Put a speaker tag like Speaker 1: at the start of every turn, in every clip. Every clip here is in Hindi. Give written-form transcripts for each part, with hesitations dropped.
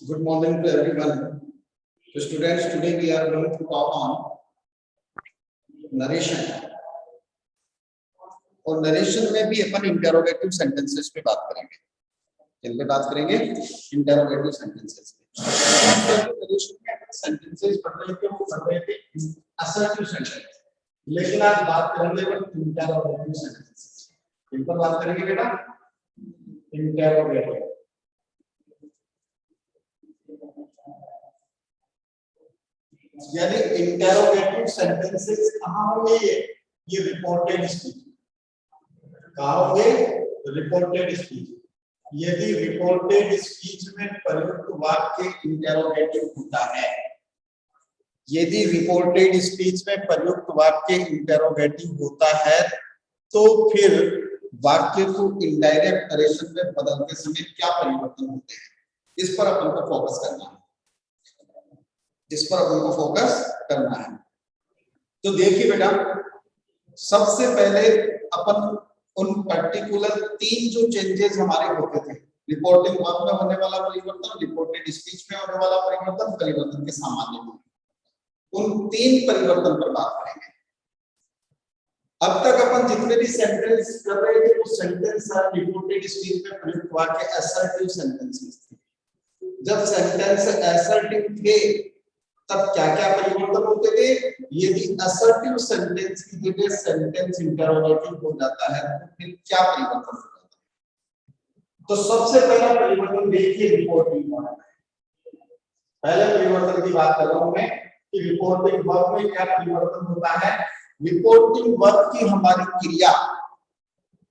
Speaker 1: Good morning to everyone. So students, today we are going to talk on narration. और नरेशन में भी अपन इंटरोगेटिव सेंटेंसेस पे बात करेंगे. किन पे बात करेंगे? इंटरोगेटिव सेंटेंसेस पे. नरेशन में अपन सेंटेंसेस पढ़ रहे थे, वो पढ़ रहे थे असर्टिव सेंटेंस. लेकिन आज बात करेंगे अपन इंटरोगेटिव सेंटेंसेस. किन पर बात करेंगे बेटा? इंटरोगेटिव. यानी इंटरोगेटिव सेंटेंसेस कहाँ होंगे? ये रिपोर्टेड स्पीच. कहाँ होंगे? Reported speech. यदि रिपोर्टेड स्पीच में प्रयुक्त वाक्य इंटरोगेटिव होता है, यदि रिपोर्टेड स्पीच में प्रयुक्त वाक्य इंटरोगेटिव होता है, तो फिर वाक्य को इनडायरेक्ट नरेशन में बदलते समय क्या परिवर्तन होते हैं, इस पर अपन को फोकस करना है. इस पर अपन को फोकस करना है. तो देखिए बेटा, सबसे पहले अपन उन पर्टिकुलर 3 जो चेंजेस हमारे होते थे, रिपोर्टिंग वर्क में होने वाला परिवर्तन, रिपोर्टेड स्पीच में होने वाला परिवर्तन, परिवर्तन के सामान्य में, उन 3 परिवर्तन पर बात करेंगे. अब तक अपन जितने भी सेंटेंस कर रहे थे, वो सेंटेंस रिपोर्टेड स्पीच में प्रयुक्त वाक्य असर्टिव सेंटेंसेस थे. जब सेंटेंस असर्टिव थे, तब क्या क्या परिवर्तन होते थे? यदि असर्टिव सेंटेंस की जगह सेंटेंस इंटरोगेटिव हो जाता है, तो फिर क्या परिवर्तन होता है? तो सबसे पहला परिवर्तन देखिए रिपोर्टिंग वर्ब. पहले परिवर्तन की बात कर रहा हूं मैं कि रिपोर्टिंग वर्ब में क्या परिवर्तन होता है. रिपोर्टिंग वर्ब की हमारी क्रिया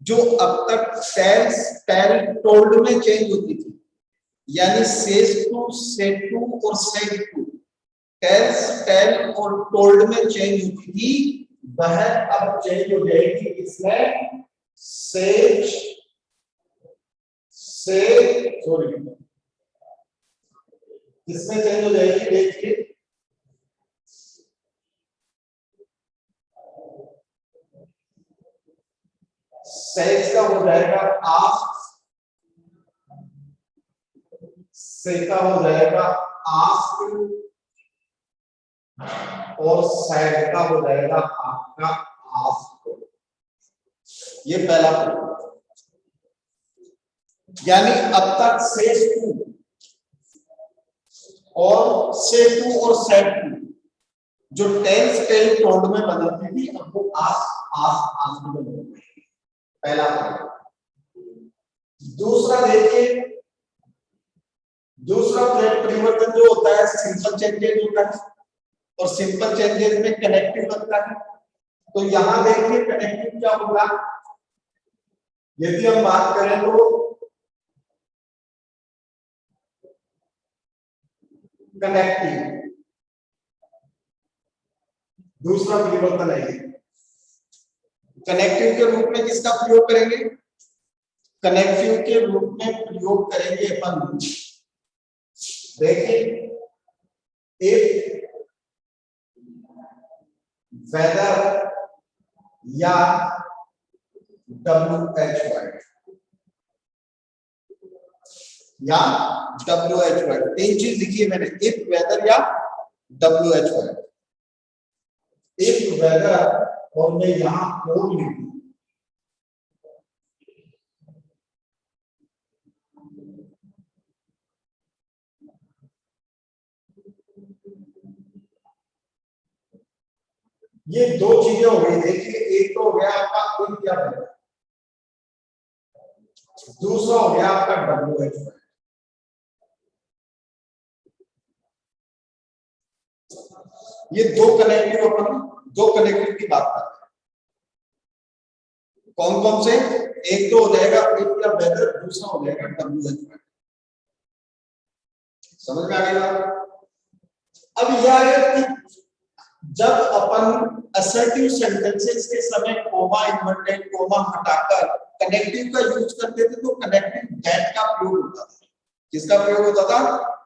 Speaker 1: जो अब तक टेल्स, टेल, टोल्ड में चेंज होती थी, यानी सेज टू, सेड टू और सेड टू, टेल्स, टेल और टोल्ड में चेंज होती थी, वह अब चेंज हो जाएगी इसमें सेज, इसमें चेंज हो जाएगी. देखिए सेज का हो जाएगा आस्क, से का हो जाएगा आस्क, और सैड का हो जाएगा आपका आस्क. ये पहला परिवर्तन. यानी अब तक सेज टू और से टू और सेड टू जो टेल्स, टेल, टोल्ड में बदलती थी, अब वो आस्क, आस्क, आस्क में बदल गई. पहला परिवर्तन. दूसरा देखिए, दूसरा परिवर्तन जो होता है सिंपल चेंजेस होता है, और सिंपल चेंजेस में कनेक्टिव लगता है. तो यहां देखिए कनेक्टिव क्या होगा. यदि हम बात करें तो कनेक्टिव दूसरा परिवर्तन है. कनेक्टिव के रूप में किसका प्रयोग करेंगे? कनेक्टिव के रूप में प्रयोग करेंगे अपन, देखिए, इफ, वेदर या WH या WH. 3 चीज लिखी है मैंने, इफ, वेदर या WH. इफ, वेदर और मैं यहां और लिखूं, ये 2 चीजें हो गई. देखिए, एक तो हो गया आपका इफ या वेदर, दूसरा हो गया आपका WH. ये दो कनेक्टिव की बात कर रहे हैं. कौन कौन से? एक तो हो जाएगा इफ या वेदर, दूसरा हो जाएगा WH. समझ में आ गया? अब यह है कि जब अपन असर्टिव सेंटेंसेस के समय कोमा, इन्वर्टेड कोमा हटाकर कनेक्टिव का यूज करते थे, तो कनेक्टिव दैट का प्रयोग होता था. किसका प्रयोग होता था?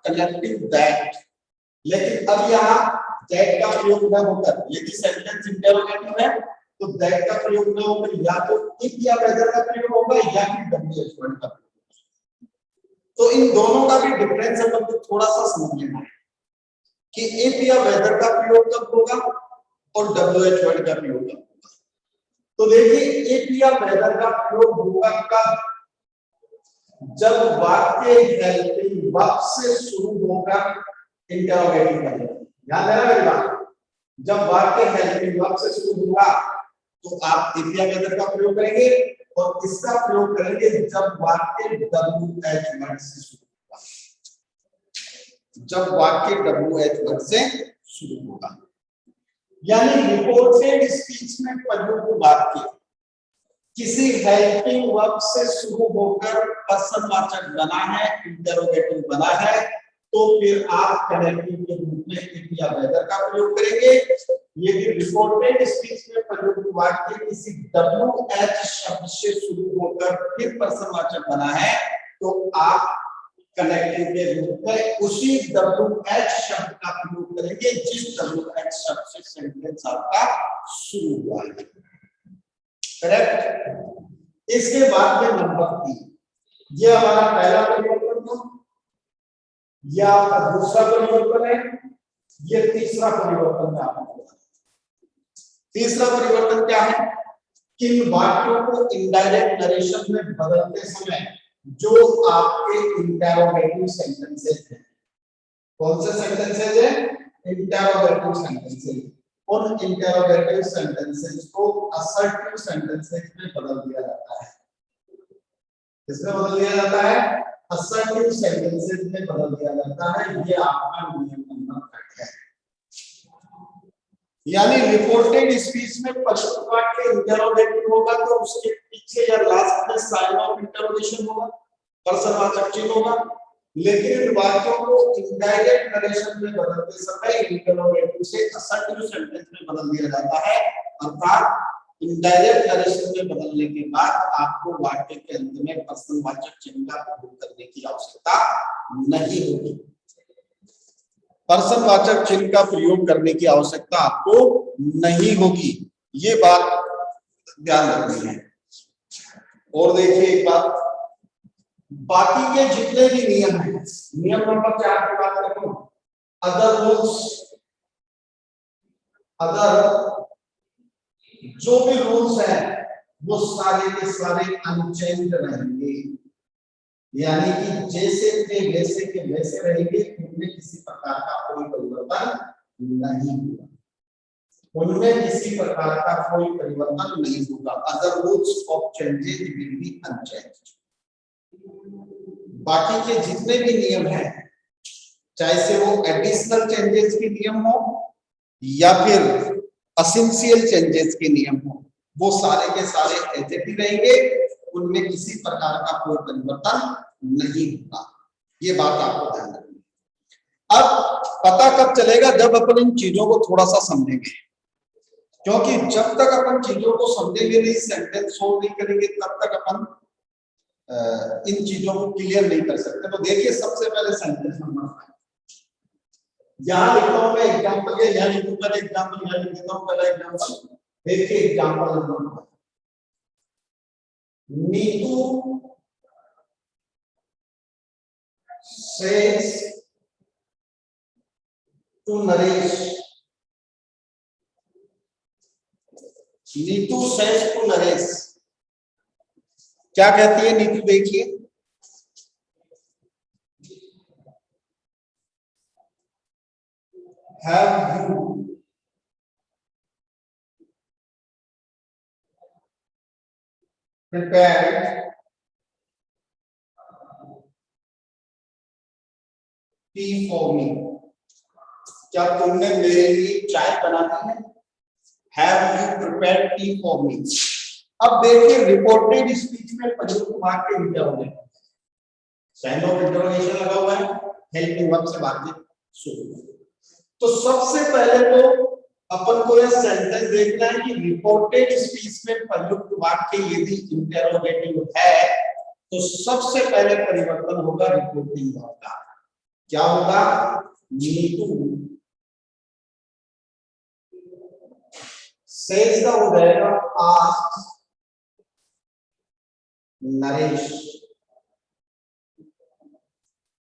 Speaker 1: Connective that. लेकिन अब यहाँ दैट का प्रयोग न होकर, यदि सेंटेंस इंटरोगेटिव है तो दैट का प्रयोग न होकर या तो इफ या वेदर का प्रयोग होगा या फिर WH वर्ड का. तो इन दोनों का भी डिफरेंस अपन को थोड़ा सा समझ लेना है कि इफ या वेदर का प्रयोग कब होगा और WH वर्ड का प्रयोग कब होगा। तो देखिए इफ या वेदर का प्रयोग होगा कब, जब वाक्य हेल्पिंग वर्ब से शुरू होकर इंटरोगेटिव बनेगा। ध्यान देना मेरी बात, जब वाक्य हेल्पिंग वर्ब से शुरू होगा तो आप इफ या वेदर का प्रयोग करेंगे और इसका प्रयोग करेंगे जब वाक्य WH वर्ड से शुरू होगा, जब वाक्य WH वर्ड से शुरू होगा। यानी रिपोर्टेड स्पीच में प्रयुक्त वाक्य किसी हेल्पिंग वर्ब से शुरू होकर प्रश्नवाचक बना है, इंटरोगेटिव बना है, तो फिर आप कनेक्टिव के रूप में इफ या वेदर का प्रयोग करेंगे। यदि रिपोर्टेड स्पीच में प्रयुक्त वाक्य किसी WH शब्द से शुरू होकर फिर प्रश्नवाचक बना है, तो आप कनेक्टिव के रूप में उसी WH शब्द का प्रयोग करेंगे जिस WH शब्द से सेंटेंस आपका शुरू हुआ है। करेक्ट। इसके बाद में नंबर 3, ये हमारा पहला परिवर्तन था, यह आपका दूसरा परिवर्तन है, ये तीसरा परिवर्तन है आपको। तीसरा परिवर्तन क्या है, किन वाक्यों को इनडायरेक्ट नरेशन में बदलते समय जो आपके इंटरोगेटिव सेंटेंसेस हैं। कौन से सेंटेंसेस है, इंटरोगेटिव सेंटेंसेस। उन इंटरोगेटिव सेंटेंसेस को असर्टिव सेंटेंसेस में बदल दिया जाता है। किसमें बदल दिया जाता है, असर्टिव सेंटेंसेस में बदल दिया जाता है। ये आपका नियम नंबर 8 है। यानी रिपोर्टेड स्पीच में प्रश्न वाक्य इंटरोगेटिव होगा तो उसके पीछे या लास्ट में साइन ऑफ इंटरोगेशन होगा, प्रश्नवाचक चिन्ह होगा। लेकिन इन वाक्यों को इनडायरेक्ट नरेशन में बदलते समय इंटरोगेटिव से असर्टिव सेंटेंस में बदल दिया जाता है। अर्थात इनडायरेक्ट नरेशन में बदलने के बाद आपको वाक्य के अंत में प्रश्नवाचक चिन्ह का प्रयोग करने की आवश्यकता नहीं होगी। प्रश्नवाचक चिन्ह का प्रयोग करने की आवश्यकता आपको नहीं होगी, ये बात ध्यान रखनी है। और देखिए एक बात, बाकी के जितने भी नियम हैं, नियम नंबर 4 की बात करूं, अदर रूल्स, अदर जो भी रूल्स हैं वो सारे के सारे अनचेंज रहेंगे। यानी कि जैसे के वैसे रहेंगे, उनमें किसी प्रकार का कोई परिवर्तन नहीं होगा, उनमें किसी प्रकार का कोई परिवर्तन नहीं होगा। Other rules of changes will be unchanged. बाकी के जितने भी नियम हैं, चाहे से वो एडिशनल चेंजेस के नियम हो या फिर एसेंशियल चेंजेस के नियम हो, वो सारे के सारे ऐसे ही रहेंगे, उनमें किसी प्रकार का कोई परिवर्तन नहीं होगा। ये बात आपको ध्यान रखनी है। अब पता कब चलेगा, जब अपन इन चीजों को थोड़ा सा समझेंगे, क्योंकि जब तक अपन चीजों को समझेंगे नहीं, सेंटेंस सोल्व नहीं करेंगे, तब तक अपन इन चीजों को क्लियर नहीं कर सकते। तो देखिए सबसे पहले सेंटेंस नंबर 5 यहां लिखता हूं मैं एग्जांपल के, यहां लिखूंगा एग्जांपल, यहां लिख देता हूं पहला एग्जांपल। देखिए example number 1, Neetu says to Naresh, Neetu says to Naresh, क्या कहती है नीतू, देखिए have you prepared tea for me, क्या तुमने मेरे लिए चाय बना दी है। Have you prepared tea for me। अब देखिए रिपोर्टेड स्पीच में प्रयुक्त वाक्य इंटरोगेटिव, साइन ऑफ इंटरोगेशन लगा हुआ है, हेल्पिंग वर्ब से बातचीत शुरू। तो सबसे पहले तो अपन को यह सेंटेंस देखना है कि रिपोर्टेड स्पीच में प्रयुक्त वाक्य यदि इंटरोगेटिव है तो सबसे पहले परिवर्तन होगा रिपोर्टिंग वर्ब का। क्या होगा, नीतू सेज का हो जाएगा आस्क नरेश,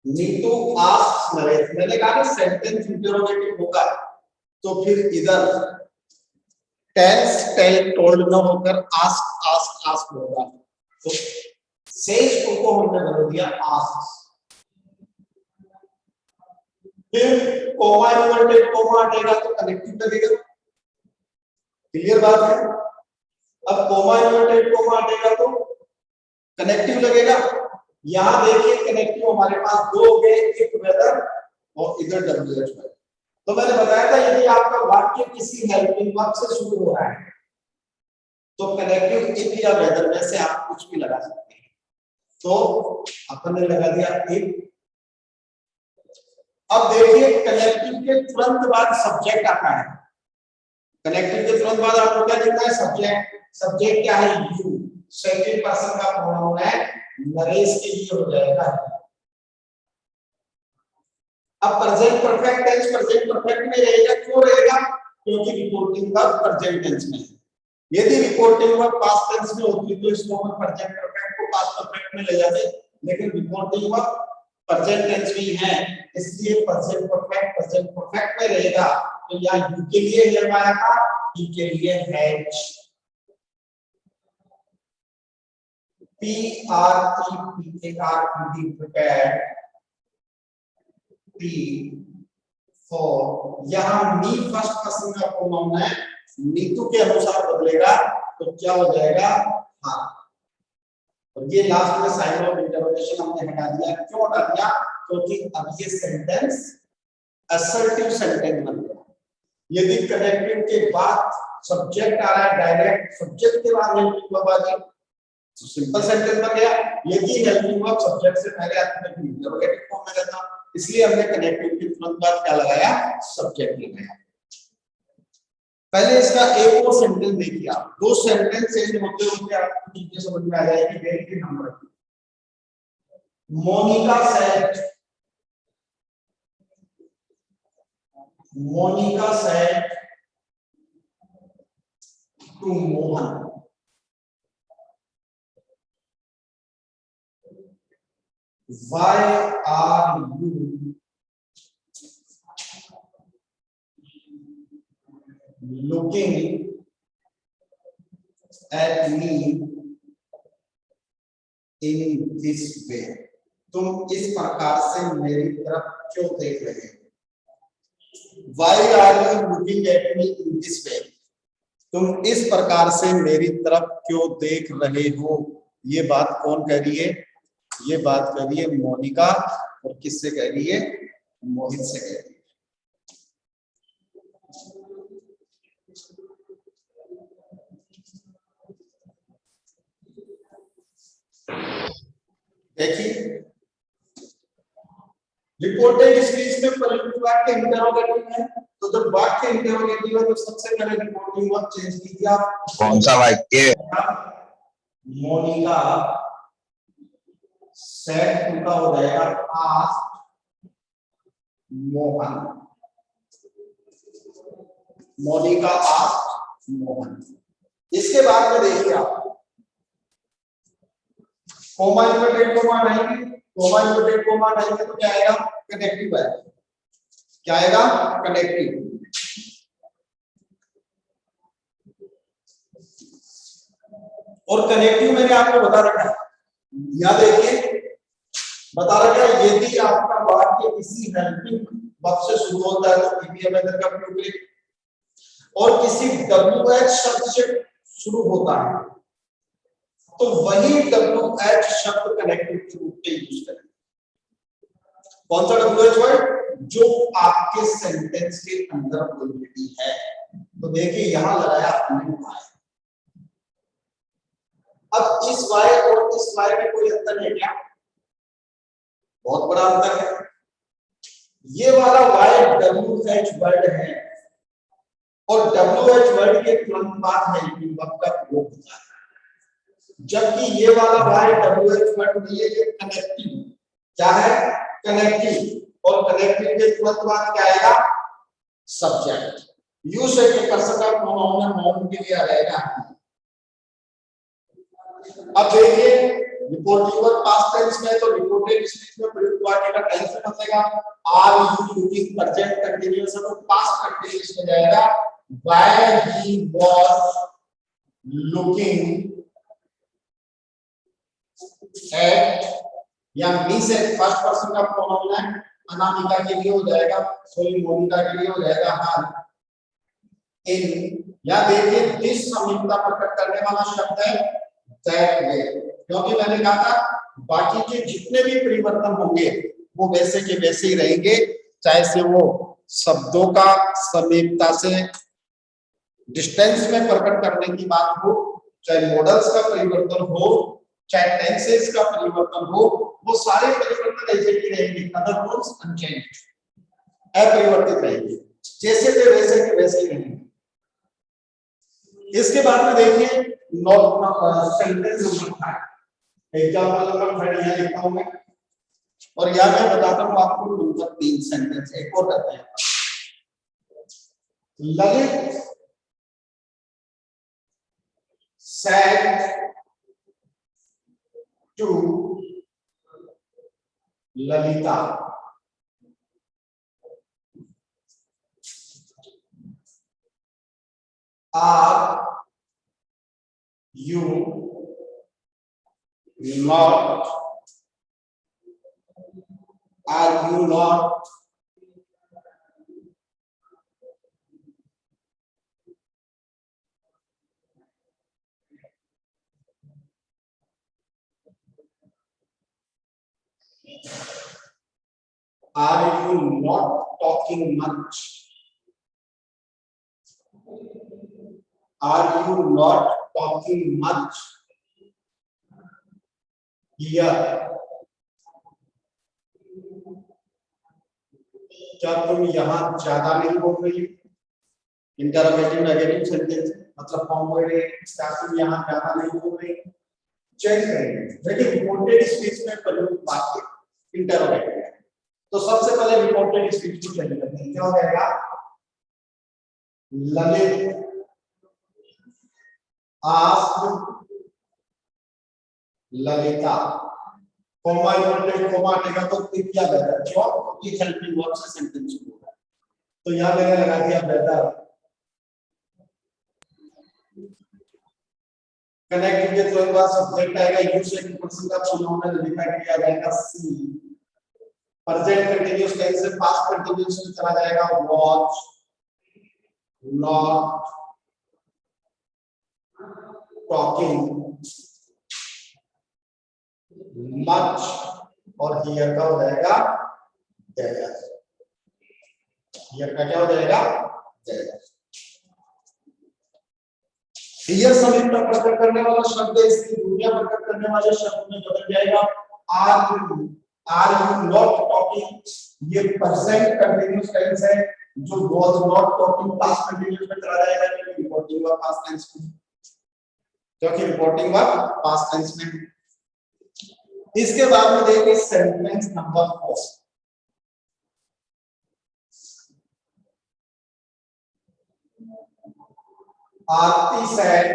Speaker 1: नीतू आस्क्स नरेश, मैंने कहा ना सेंटेंस इंटरोगेटिव होगा तो फिर इधर टेल्स टेल टोल्ड न होकर आस्क आस्क आस्क होगा, तो सेज को हमने बदल दिया आस्क्स। फिर कोमा इन्वर्टेड कोमा हटेगा तो कनेक्टिव लगेगा, क्लियर बात है। अब कोमा इन्वर्टेड कोमा हटेगा तो कनेक्टिव लगेगा। यहां देखिए कनेक्टिव हमारे पास दो हो गए, एक वेदर और इधर डब्ल्यूएच। तो मैंने बताया था यदि आपका वाक्य किसी हेल्पिंग वर्ब से शुरू हो रहा है तो कनेक्टिव इफ या वेदर में से आप कुछ भी लगा सकते हैं। तो अपन ने लगा दिया इफ। अब देखिए कनेक्टिव के तुरंत बाद सब्जेक्ट आता है। कनेक्टिव के तुरंत बाद आपको क्या दिखता है? सब्जेक्ट। सब्जेक्ट क्या है? यू। सेकंड पर्सन का प्रोनाउन है, नरेश के लिए हो जाएगा। अब present perfect tense present perfect में रहेगा, क्यों रहेगा? क्योंकि रिपोर्टिंग वर्ब प्रेजेंट टेंस में है। यदि रिपोर्टिंग वर्ब पास्ट टेंस में होती तो इसको हम प्रेजेंट परफेक्ट को पास्ट परफेक्ट में ले जाते, लेकिन रिपोर्टिंग वर्ब प्रेजेंट टेंस में है, इसलिए प्रेजेंट परफेक्ट में रहेगा। तो यहाँ यू के लिए हैव आया था, ई के लिए has. P R E P A R E D prepared। P for यहाँ मी फर्स्ट पर्सन का प्रोनाउन है, नीतू के अनुसार बदलेगा तो क्या हो जाएगा? हाँ। और ये लास्ट में साइन ऑफ इंटरोगेशन हमने हटा दिया। क्यों हटा दिया? क्योंकि अब ये सेंटेंस असर्टिव सेंटेंस बन गया। यदि कनेक्टिव के बाद सब्जेक्ट आ रहा है, डायरेक्ट सब्जेक्ट के बाद हेल्पिंग वर्ब आ जाए तो सिंपल सेंटेंस बन गया। यदि हेल्पिंग वर्ब सब्जेक्ट से पहले आती है तो इंटरोगेटिव फॉर्म में रहता, इसलिए हमने कनेक्टिव के तुरंत बाद क्या लगाया? सब्जेक्ट लगाया। पहले इसका एक और सेंटेंस देखिए आप, दो सेंटेंस चेंज होते होते आपको चीजें समझ में आ जाएगी। देखिए number, Monika said to Mohan, why are you looking at me in this way? तुम इस प्रकार से मेरी तरफ क्यों देख रहे हो? Why are you looking at me in this way? तुम इस प्रकार से मेरी तरफ क्यों देख रहे हो? ये बात कौन कह रही है? ये बात कह रही है मोनिका। और किससे कह रही है? मोहित से कह रही है। देखिए रिपोर्टेड स्पीच में पहले वाक्य इंटरोगेटिव है, तो जब वाक्य इंटरोगेटिव है तो सबसे पहले रिपोर्टिंग वर्ब चेंज कीजिए आप।
Speaker 2: कौन सा वाक्य?
Speaker 1: मोनिका सेड टू का हो जाएगा आस्क्ड मोहन। मोनिका आस्क्ड मोहन। इसके बाद में देखिए आप कोमा इन्वर्टेड कोमा हटाएंगे, कोमा इन्वर्टेड कोमा हटाएंगे तो क्या आएगा? कनेक्टिव आएगा। क्या आएगा? कनेक्टिव। और कनेक्टिव मैंने आपको बता रखा है, यहां देखिए बता रखा है, यदि आपका वाक्य किसी हेल्पिंग वर्ब से शुरू होता है तो पीपीएम मेथड का प्रयोग करें, और किसी डब्ल्यूएच शब्द से शुरू होता है तो वही डब्ल्यूएच शब्द कनेक्टिव के रूप में यूज करें। कौन सा डब्ल्यूएच वर्ड? जो आपके सेंटेंस के अंदर ऑलरेडी है। तो देखिए यहां लगाया हमने वाई। अब इस वाई और इस वाई में कोई अंतर है क्या? बहुत बड़ा अंतर है। ये वाला वाई डब्ल्यूएच वर्ड है और डब्ल्यूएच वर्ड के तुरंत बाद हेल्पिंग वर्ब का प्रयोग होता है, जबकि ये वाला वाई डब्ल्यूएच वर्ड नहीं है, ये कनेक्टिव। क्या है? कनेक्टिव। और कनेक्टिव के तुरंत बाद क्या आएगा? सब्जेक्ट। यू से के पर्सन का प्रोनाउन है, नाउन के लिए आएगा। अब देखिए रिपोर्टिंग वर्ब पास्ट टेंस में, तो रिपोर्टेड स्पीच में प्रयुक्त वाक्य का टेंस बदलेगा। Are you looking present continuous है तो पास्ट कंटीन्यूअस में जाएगा। While he was looking at, या मी से फर्स्ट पर्सन का प्रोनाउन है, अनामिका के लिए हो जाएगा, सॉरी मोनिका के लिए हो जाएगा हर। इन, या देखिए दिस समीपता प्रकट करने वाला शब्द है दैट वे, क्योंकि मैंने कहा था बाकी के जितने भी परिवर्तन होंगे वो वैसे के वैसे ही रहेंगे, चाहे से वो शब्दों का समीपता से डिस्टेंस में प्रकट करने की बात हो, चाहे मॉडल्स का परिवर्तन हो, चाहे टेंसेस का परिवर्तन हो, वो सारे परिवर्तन ऐसे ही रहेंगे, अदर रूल्स अनचेंज्ड, अपरिवर्तित रहेंगे, जैसे थे वैसे के वैसे ही रहेंगे। इसके बाद में देखिए सेंटेंस नंबर 5, एग्जांपल नंबर 5 यहां लिखा हूं मैं, और यहां मैं बताता हूं आपको नंबर 3 सेंटेंस एक और करते हैं। Lalit said to Lalita, are you not, are you not are you not talking much, are you not talking much here, क्या तुम यहाँ ज्यादा नहीं बोल रही? इंटरोगेटिव नेगेटिव सेंटेंस मतलब फॉर्म वर्ड, क्या तुम यहाँ ज्यादा नहीं बोल रही? चेंज करेंगे, लेकिन रिपोर्टेड स्पीच में प्रयुक्त वाक्य इंटरोगेटिव है, तो सबसे पहले रिपोर्टेड स्पीच को चेंज करते हैं। क्या हो जाएगा? Lalit asked Lalita, coma inverted coma हटेगा तो क्या बेहतर, जॉब ये हेल्पिंग वर्ब से सेंटेंस शुरू होगा, तो यहां मैंने लगा दिया बेहतर। कनेक्टिव के थ्रू बाद सब्जेक्ट आएगा, यू से पर्सन का प्रोनाउन है, लिखा किया जाएगा सी, प्रेजेंट कंटीन्यूअस टेंस से पास्ट कंटीन्यूअस में चला जाएगा वॉच, नॉट टॉकिंग मच, और हियर का हो जाएगा देयर, हियर का क्या हो जाएगा? देयर। हियर समीपता प्रकट करने वाला शब्द इसकी दुनिया प्रकट करने वाले शब्द में बदल जाएगा। आर यू नॉट टॉकिंग, ये प्रेजेंट कंटीन्यूअस टेंस है, जो was not talking past continuous में चला जाएगा, क्योंकि रिपोर्टिंग वर्ब पास्ट टेंस में, क्योंकि रिपोर्टिंग वर्ब पास्ट टेंस में। इसके बाद में देखिए sentence number 4, Aarti said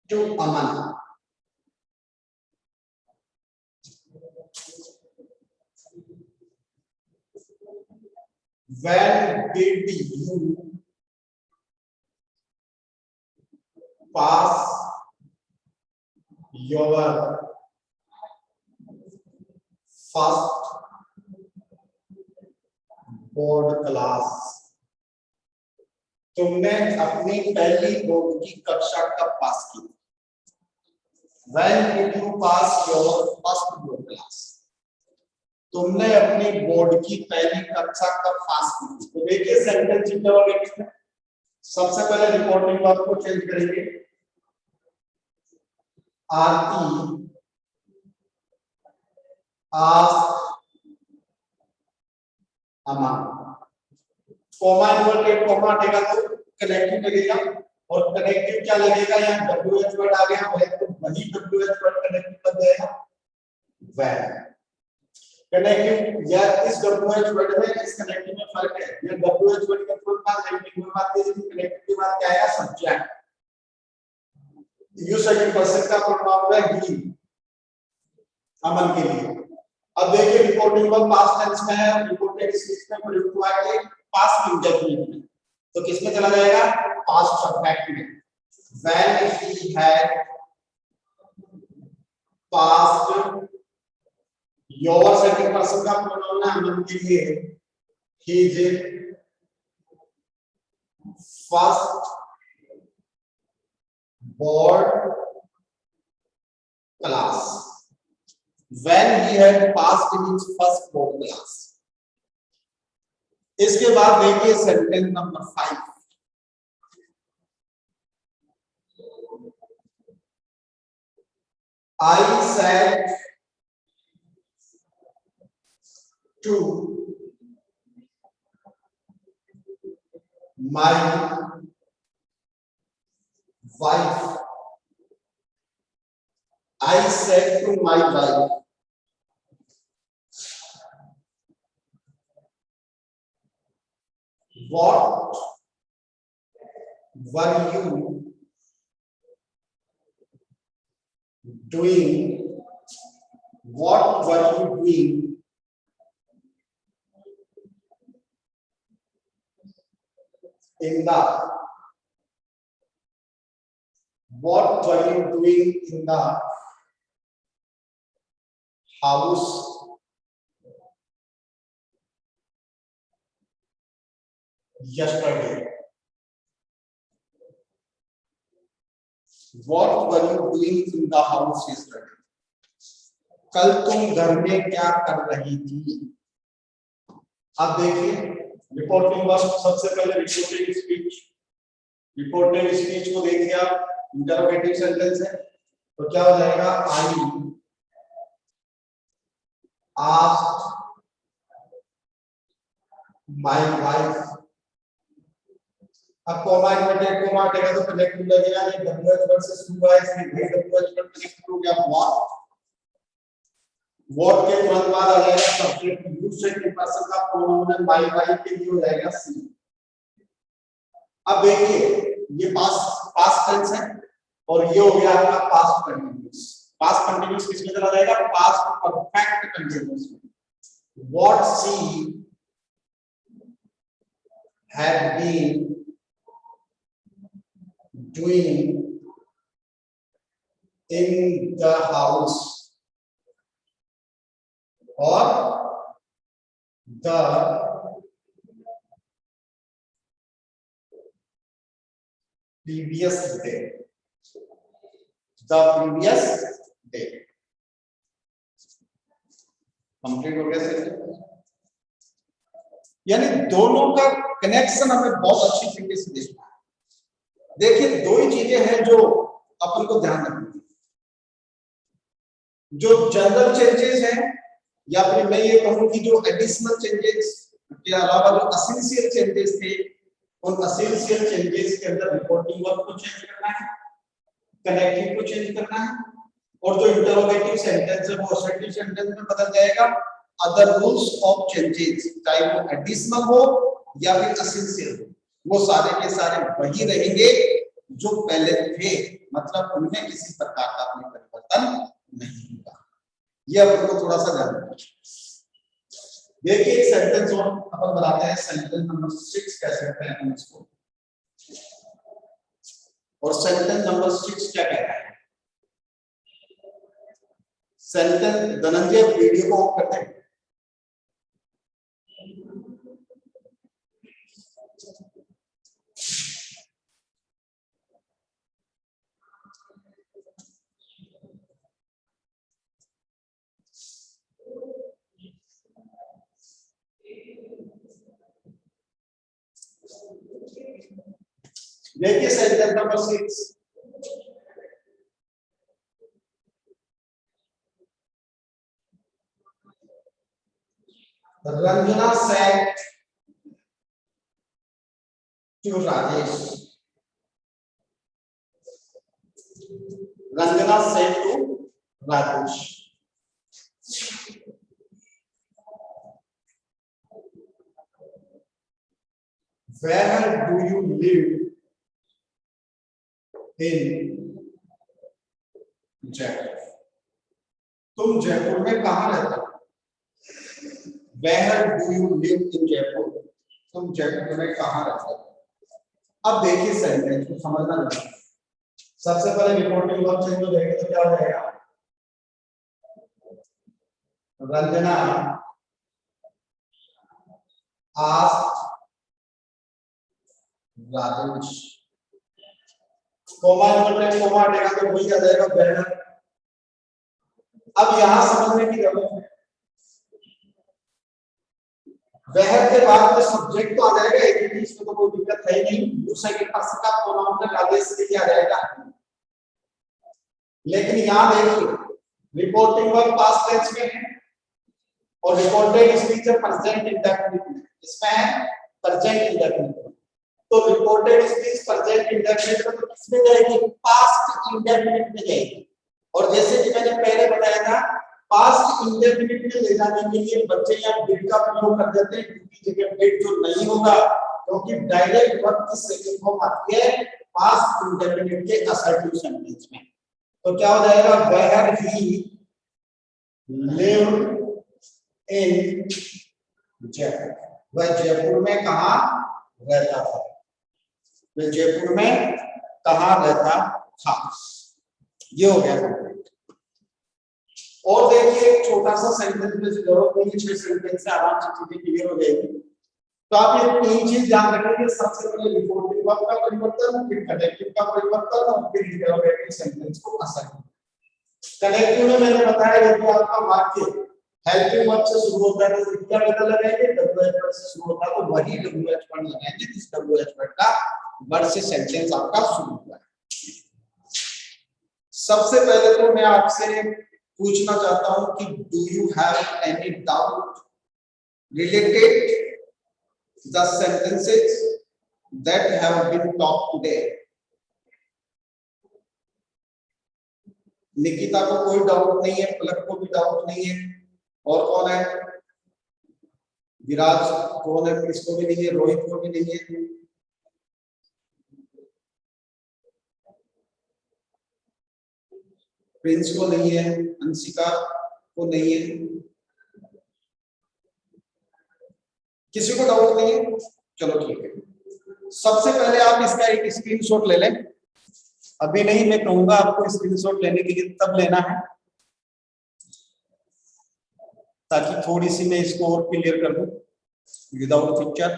Speaker 1: to Aman, when did you pass your first board class, तुमने अपनी पहली बोर्ड की कक्षा कब पास की? When did you pass your first board class, तुमने अपनी बोर्ड की पहली कक्षा कब पास की? तो देखिए सेंटेंस इंटरोगेटिव में सबसे पहले रिपोर्टिंग वर्ब को चेंज करेंगे। आरती आस्क्ड अमन, कोमा इन्वर्टेड कोमा हटेगा तो कनेक्टिव लगेगा, और कनेक्टिव क्या लगेगा? यहाँ WH वर्ड आ गया, तो वही WH वर्ड कनेक्टिव बन जाएगा when। कनेक्टिव या इस WH वर्ड में इस कनेक्टिव में फर्क है, ये WH वर्ड के बाद हेल्पिंग वर्ब आती है, कनेक्टिव के बाद क्या आएगा? सब्जेक्ट। यू सेकंड पर्सन का प्रोनाउन है ही, अमन के लिए। अब देखिए रिपोर्टिंग वर्ब पास्ट टेंस में है, रिपोर्टेड स्पीच में प्रयुक्त हुआ है पास्ट इंडेफिनिट में, तो किस में चला जाएगा? पास्ट परफेक्ट में। When he had passed, your second person का प्रोनाउन है अमन के लिए, his first board class. When he had passed in his first board class. इसके बाद देखिए sentence number 5। I said to my wife. I said to my wife. What were you doing? What were you doing in the? What were you doing in the house yesterday? What were you doing in the house yesterday? कल तुम घर में क्या कर रही थी? अब देखिए रिपोर्टिंग वर्ब, सबसे पहले रिपोर्टेड स्पीच। रिपोर्टेड स्पीच को देखिए आप, इंटरोगेटिव सेंटेंस है, तो क्या हो जाएगा? I asked my wife. अब कोमा इनवर्टेड कोमा हटेगा तो कनेक्ट हो जाएगा, ये डब्ल्यूएच वर्ड से शुरू हुआ है इसलिए डब्ल्यूएच वर्ड कनेक्ट हो गया। व्हाट के तुरंत बाद आ जाएगा सब्जेक्ट, यूज सेकंड पर्सन का प्रोनाउन है माय वाइफ के लिए हो जाएगा सी। अब देखिए ये पास्ट टेंस है और ये हो गया आपका पास्ट कंटीन्यूअस। पास्ट कंटीन्यूअस किस में चला जाएगा? पास्ट परफेक्ट कंटीन्यूअस में। What she had been doing in the house or the previous day. The previous day. Complete हो गया सेंटेंस। यानी दोनों का कनेक्शन हमें बहुत अच्छी तरीके से देखना है। देखिए दो ही चीजें हैं जो अपन को ध्यान रखनी है, जो जनरल चेंजेस हैं या फिर मैं ये कहूं कि जो एडिशनल चेंजेस के अलावा जो एसेंशियल चेंजेस थे, उन एसेंशियल चेंजेस के अंदर रिपोर्टिंग वर्ब को चेंज करना है, कनेक्टिव को चेंज करना है, और जो इंटरोगेटिव सेंटेंस है वो असर्टिव सेंटेंस में बदल जाएगा। अदर रूल्स ऑफ चेंजेस, चाहे वो एडिशनल हो या फिर एसेंशियल हो, वो सारे के सारे वही रहेंगे जो पहले थे, मतलब उनमें किसी प्रकार का कोई परिवर्तन नहीं होगा। ये अपन को थोड़ा सा ध्यान रखना। देखिए एक सेंटेंस और अपन बनाते हैं, सेंटेंस नंबर 6 कह सकते हैं हम इसको। और सेंटेंस नंबर 6 क्या कहता है? सेंटेंस, धनंजय वीडियो को ऑफ करते हैं। देखिए sentence number 6, Ranjana said to Rajesh. Ranjana said to Rajesh. Where do you live in Jaipur. तुम जयपुर में कहाँ रहते हो? Where do you live in Jaipur? तुम जयपुर में कहाँ रहते हो? अब देखिए सेंटेंस को समझना नहीं। सबसे पहले रिपोर्टिंग वर्ब चेंज हो जाएगी तो क्या हो जाएगा? Ranjana asked Rajesh, comma comma हटेगा तो वही आ जाएगा बैनर। अब यहां समझने की जरूरत है, वह के बाद में सब्जेक्ट तो आ जाएगा एक ही, इसमें तो कोई दिक्कत है ही नहीं। दूसरे के पर्सन का प्रोनाउन में राजेश से आ जाएगा। लेकिन यहां देखिए रिपोर्टिंग वर्ब पास्ट टेंस में है और रिपोर्टेड स्पीच प्रेजेंट इंडेफिनिट में, इसमें है प्रेजेंट इंडेफिनिट। तो रिपोर्टेड स्पीच प्रेजेंट इंडेफिनिट में तो किसमें जाएगी? पास्ट इंडेफिनिट में जाएगी। और जैसे कि मैंने पहले बताया था, पास्ट इंडेफिनिट में ले जाने के लिए बच्चे यहाँ डिड का प्रयोग कर देते हैं, क्योंकि जगह डिड जो नहीं होगा, क्योंकि डायरेक्ट वर्ब की सेकंड फॉर्म आती है पास्ट इंडेफिनिट के असर्टिव सेंटेंस में। तो क्या हो जाएगा? Where he lived in Jaipur, वह जयपुर में कहाँ रहता था? वह जयपुर में कहाँ रहता था? ये हो गया कंप्लीट। और देखिए एक छोटा सा सेंटेंस में जरूरत नहीं है, 6 सेंटेंस से आराम से चीजें क्लियर हो जाएगी। तो आप ये 3 चीज ध्यान रखेंगे। सबसे पहले रिपोर्टिंग वर्ब का परिवर्तन, फिर कनेक्टिव का परिवर्तन और फिर इंटरोगेटिव सेंटेंस को असर्टिव। कनेक्टिव में मैंने बताया यदि आपका वाक्य हेल्पिंग वर्ब से शुरू होता है तो क्या बदल लगाएंगे? डब्ल्यूएच वर्ड से शुरू होता है तो वही डब्ल्यूएच वर्ड लगाएंगे जिस डब्ल्यूएच वर्ड का वर्ड से सेंटेंस आपका शुरू हुआ है। सबसे पहले तो मैं आपसे पूछना चाहता हूं कि do you have any doubt related the sentences that have been talked today? Nikita को कोई डाउट नहीं है, पलक को भी डाउट नहीं है, और कौन है? विराज कौन है? किसको भी नहीं है, रोहित को भी नहीं है, प्रिंस को नहीं है, अंशिका को नहीं है, किसी को डाउट नहीं है? चलो ठीक है। सबसे पहले आप इसका एक स्क्रीनशॉट ले लें। अभी नहीं, मैं कहूंगा आपको स्क्रीनशॉट लेने के लिए तब लेना है ताकि थोड़ी सी मैं इसको और क्लियर कर दूं without picture.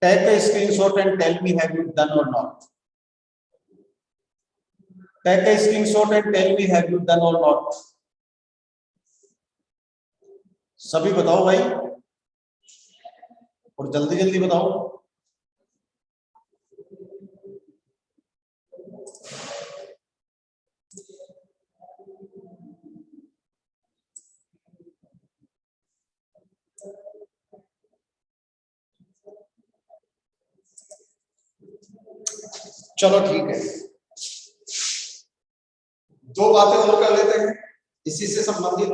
Speaker 1: Take a screenshot and tell me have you done or not. Take a screenshot and tell me have you done or not. सभी बताओ भाई, और जल्दी जल्दी बताओ। चलो ठीक है, 2 बातें और कर लेते हैं इसी से संबंधित।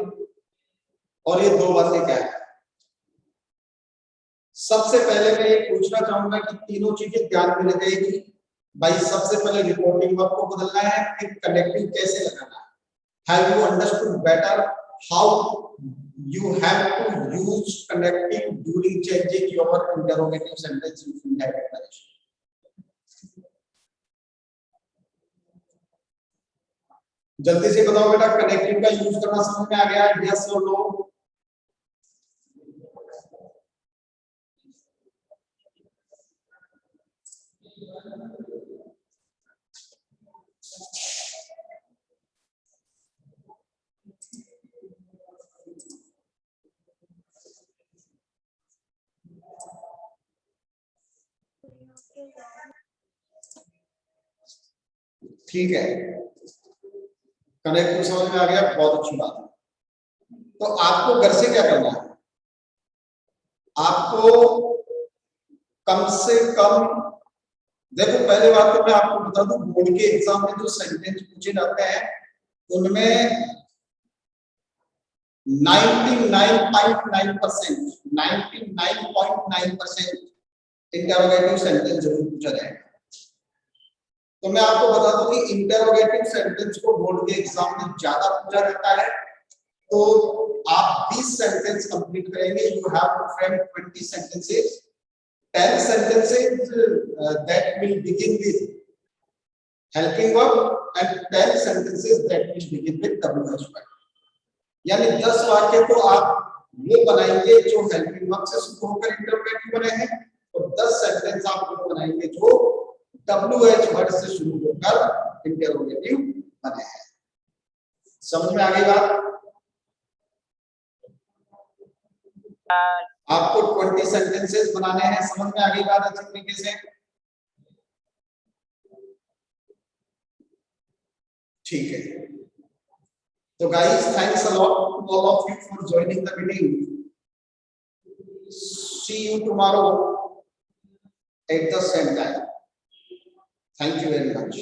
Speaker 1: और ये 2 बातें क्या है? सबसे पहले मैं ये पूछना चाहूंगा कि तीनों चीजें ध्यान में रखेगी भाई। सबसे पहले रिपोर्टिंग वर्ब को बदलना है, फिर कनेक्टिव कैसे लगाना है। Have you understood better how you have to use connective during changing your interrogative sentence in indirect narration? जल्दी से बताओ बेटा, कनेक्टिव का यूज करना समझ में आ गया? यस और नो? ठीक है, कनेक्टिव समझ में आ गया, बहुत अच्छी बात है। तो आपको घर से क्या करना है? आपको कम से कम, देखो पहले बात तो मैं आपको बता दूं, बोर्ड के एग्जाम में जो सेंटेंस पूछे जाते हैं उनमें 99.9% इंटरोगेटिव सेंटेंस जरूर पूछा जाएगा। तो मैं आपको बता दूं कि इंटरोगेटिव सेंटेंस को बोर्ड के एग्जाम में ज्यादा पूछा जाता है। तो आप 20 सेंटेंस कंप्लीट करेंगे, you have to frame 20 sentences, 10 sentences that will begin with helping verb and 10 sentences that will begin with WH verb। यानी 10 वाक्य तो आप वो बनाएंगे जो हेल्पिंग वर्ब से शुरू होकर इंटरोगेटिव बने हैं, और 10 सेंटेंस आप वो बनाएंगे जो WH वर्ड से शुरू होकर इंटरोगेटिव बने हैं। समझ में आ गई बात? आपको 20 सेंटेंसेस बनाने हैं, समझ में आ गई बात अच्छी तरीके से? ठीक है। तो guys, thanks a lot to all of you for joining the meeting. See you tomorrow at the same time. Thank you very much.